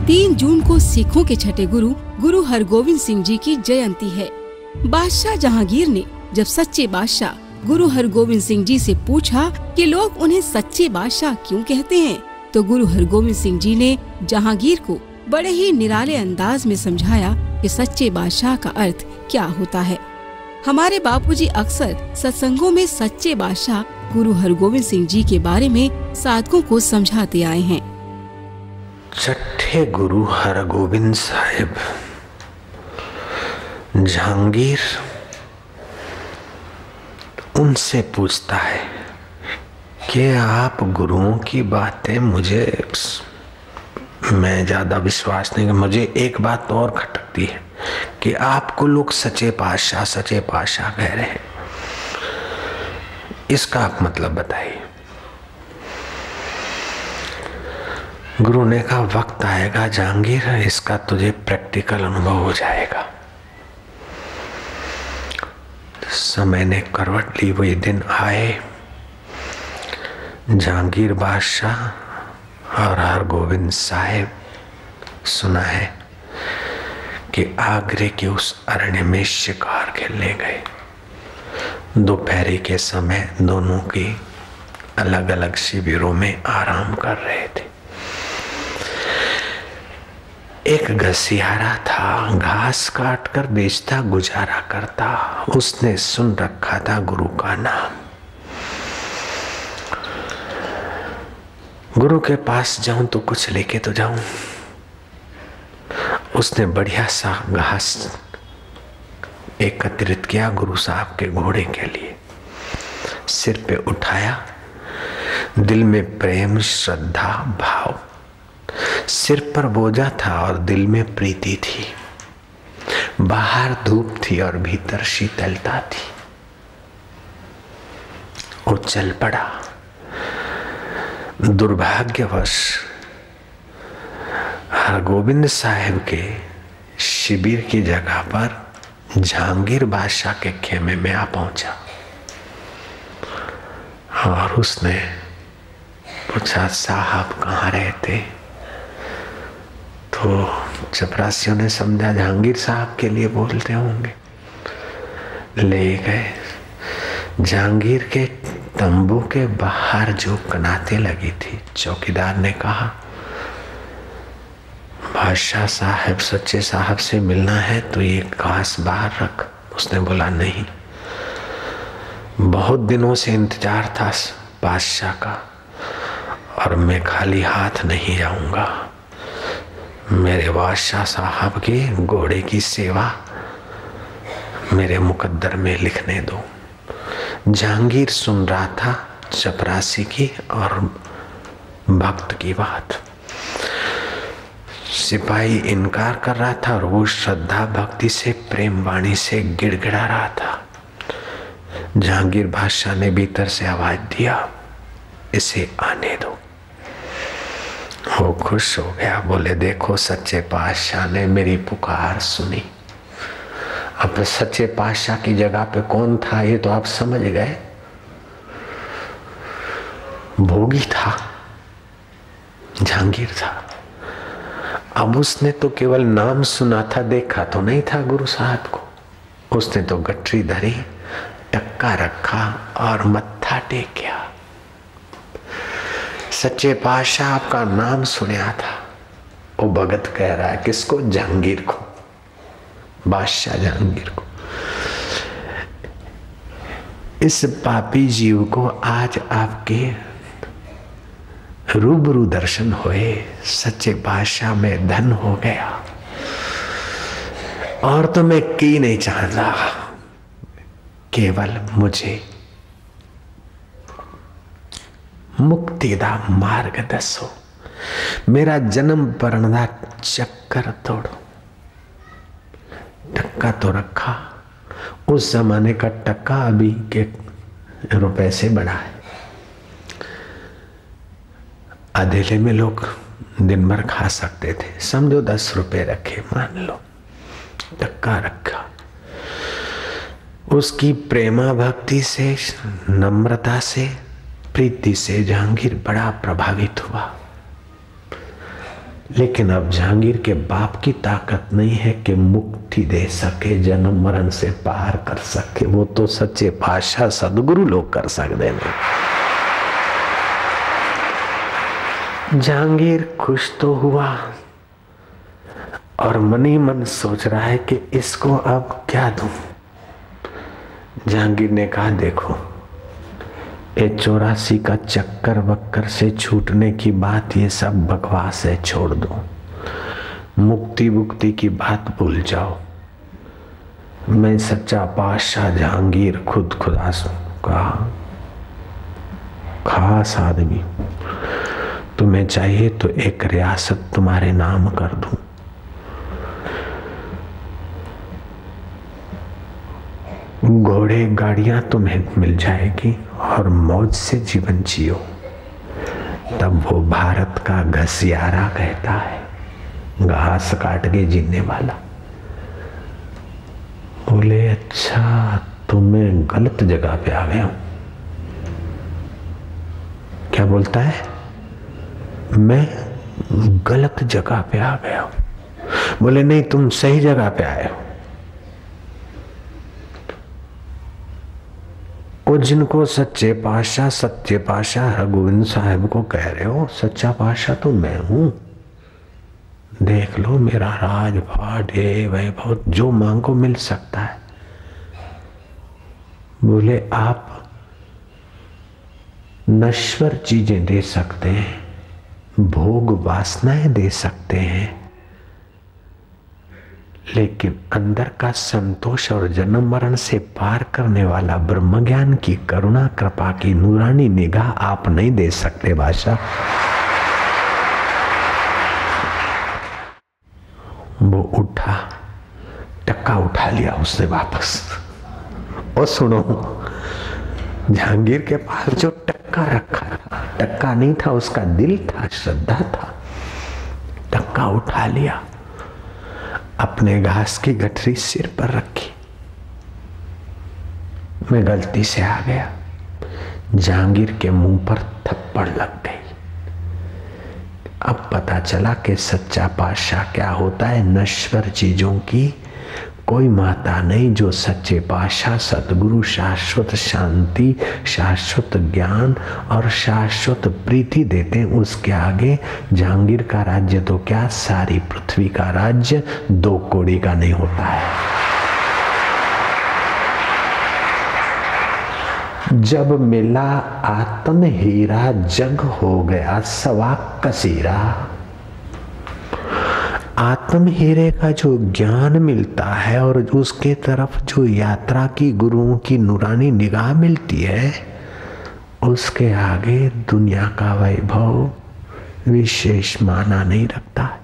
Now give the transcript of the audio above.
3 जून को सिखों के छठे गुरु हरगोविंद सिंह जी की जयंती है। बादशाह जहांगीर ने जब सच्चे बादशाह गुरु हरगोविंद सिंह जी से पूछा कि लोग उन्हें सच्चे बादशाह क्यों कहते हैं, तो गुरु हरगोविंद सिंह जी ने जहांगीर को बड़े ही निराले अंदाज में समझाया कि सच्चे बादशाह का अर्थ क्या होता है। हमारे बापूजी अक्सर सत्संगों में सच्चे बादशाह गुरु हरगोविंद सिंह जी के बारे में साधकों को समझाते आए हैं। छठे गुरु हरगोविंद साहिब जहांगीर उनसे पूछता है कि आप गुरुओं की बातें मैं ज्यादा विश्वास नहीं, मुझे एक बात और खटकती है कि आपको लोग सच्चे पातशाह कह रहे हैं, इसका आप मतलब बताइए। गुरु ने कहा वक्त आएगा जहांगीर, इसका तुझे प्रैक्टिकल अनुभव हो जाएगा। समय ने करवट ली, वो दिन आए। जहांगीर बादशाह और हरगोविंद साहिब सुना है कि आगरे के उस अरण्य में शिकार खेलने गए। दोपहरी के समय दोनों की अलग अलग शिविरों में आराम कर रहे थे। एक घसियारा था, घास काट कर बेचता गुजारा करता। उसने सुन रखा था गुरु का नाम। गुरु के पास जाऊं तो कुछ लेके तो जाऊं। उसने बढ़िया सा घास एकत्रित किया गुरु साहब के घोड़े के लिए, सिर पे उठाया, दिल में प्रेम श्रद्धा भाव, सिर पर बोझा था और दिल में प्रीति थी। बाहर धूप थी और भीतर शीतलता थी। वो चल पड़ा। दुर्भाग्यवश हरगोविंद साहिब के शिविर की जगह पर जहांगीर बादशाह के खेमे में आ पहुंचा और उसने पूछा साहब कहाँ रहते, तो चपरासियों ने समझा जहांगीर साहब के लिए बोलते होंगे। ले गए। जहांगीर के तंबू के बाहर जो कनाते लगी थी, चौकीदार ने कहा बादशाह साहब सच्चे साहब से मिलना है तो ये घास बाहर रख। उसने बोला नहीं, बहुत दिनों से इंतजार था बादशाह का और मैं खाली हाथ नहीं जाऊंगा। मेरे बादशाह साहब के घोड़े की सेवा मेरे मुकद्दर में लिखने दो। जहांगीर सुन रहा था चपरासी की और भक्त की बात। सिपाही इनकार कर रहा था और वो श्रद्धा भक्ति से प्रेम वाणी से गिड़गिड़ा रहा था। जहांगीर बादशाह ने भीतर से आवाज दिया इसे आने दो। वो खुश हो गया, बोले देखो सच्चे पातशाह ने मेरी पुकार सुनी। अब सच्चे पातशाह की जगह पे कौन था ये तो आप समझ गए। भोगी था, जहांगीर था। अब उसने तो केवल नाम सुना था, देखा तो नहीं था गुरु साहब को। उसने तो गठरी धरी, टक्का रखा और मत्था टेकिया। सच्चे पातशाह आपका नाम सुना था। वो भगत कह रहा है किसको? जहांगीर को, बादशाह जहांगीर को। इस पापी जीव को आज आपके रूबरू दर्शन हुए, सच्चे पातशाह में धन हो गया। और तो मैं की नहीं चाहता, केवल मुझे मुक्ति दा मार्ग दसो, मेरा जन्म मरण दा चक्कर तोड़ो। टक्का तो रखा, उस जमाने का टक्का अभी के रुपए से बड़ा है। अधेले में लोग दिन भर खा सकते थे, समझो 10 रुपए रखे, मान लो टक्का रखा। उसकी प्रेमा भक्ति से, नम्रता से, प्रीति से जहांगीर बड़ा प्रभावित हुआ। लेकिन अब जहांगीर के बाप की ताकत नहीं है कि मुक्ति दे सके, जन्म मरण से पार कर सके। वो तो सच्चे पातशाह सदगुरु लोग कर सकते हैं। जहांगीर खुश तो हुआ और मन ही मन सोच रहा है कि इसको अब क्या दूं। जहांगीर ने कहा, देखो ये 84 का चक्कर वक्कर से छूटने की बात, ये सब बकवास है, छोड़ दो। मुक्ति मुक्ति की बात भूल जाओ। मैं सच्चा पातशाह जहांगीर खुद खुदा का खास आदमी, तुम्हें चाहिए तो एक रियासत तुम्हारे नाम कर दूं। घोड़े गाड़ियां तुम्हें मिल जाएगी और मौज से जीवन जियो। तब वो भारत का घसियारा कहता है, घास काट के जीने वाला। बोले अच्छा, तो मैं गलत जगह पे आ गया हूं। क्या बोलता है? मैं गलत जगह पे आ गया हूं। बोले नहीं, तुम सही जगह पे आए हो। वो जिनको सच्चे पातशाह हरगोविंद साहब को कह रहे हो, सच्चा पातशाह तो मैं हूं। देख लो मेरा राजपाट, ये वैभव, जो मांगो मिल सकता है। बोले आप नश्वर चीजें दे सकते हैं, भोग वासनाएं दे सकते हैं, लेकिन अंदर का संतोष और जन्म मरण से पार करने वाला ब्रह्म ज्ञान की करुणा कृपा की नूरानी निगाह आप नहीं दे सकते बादशाह। वो उठा, टक्का उठा लिया उसने वापस। और सुनो, जहांगीर के पास जो टक्का रखा था, टक्का नहीं था, उसका दिल था, श्रद्धा था। टक्का उठा लिया, अपने घास की गठरी सिर पर रखी। मैं गलती से आ गया। जहांगीर के मुंह पर थप्पड़ लग गई। अब पता चला कि सच्चा पातशाह क्या होता है। नश्वर चीजों की कोई माता नहीं। जो सच्चे पातशाह सतगुरु शाश्वत शांति, शाश्वत ज्ञान और शाश्वत प्रीति देते हैं, उसके आगे जहांगीर का राज्य तो क्या, सारी पृथ्वी का राज्य 2 कौड़ी का नहीं होता है। जब मिला आत्म हीरा, जग हो गया सवा कसीरा। आत्म हीरे का जो ज्ञान मिलता है और उसके तरफ जो यात्रा की गुरुओं की नूरानी निगाह मिलती है, उसके आगे दुनिया का वैभव विशेष माना नहीं रखता है।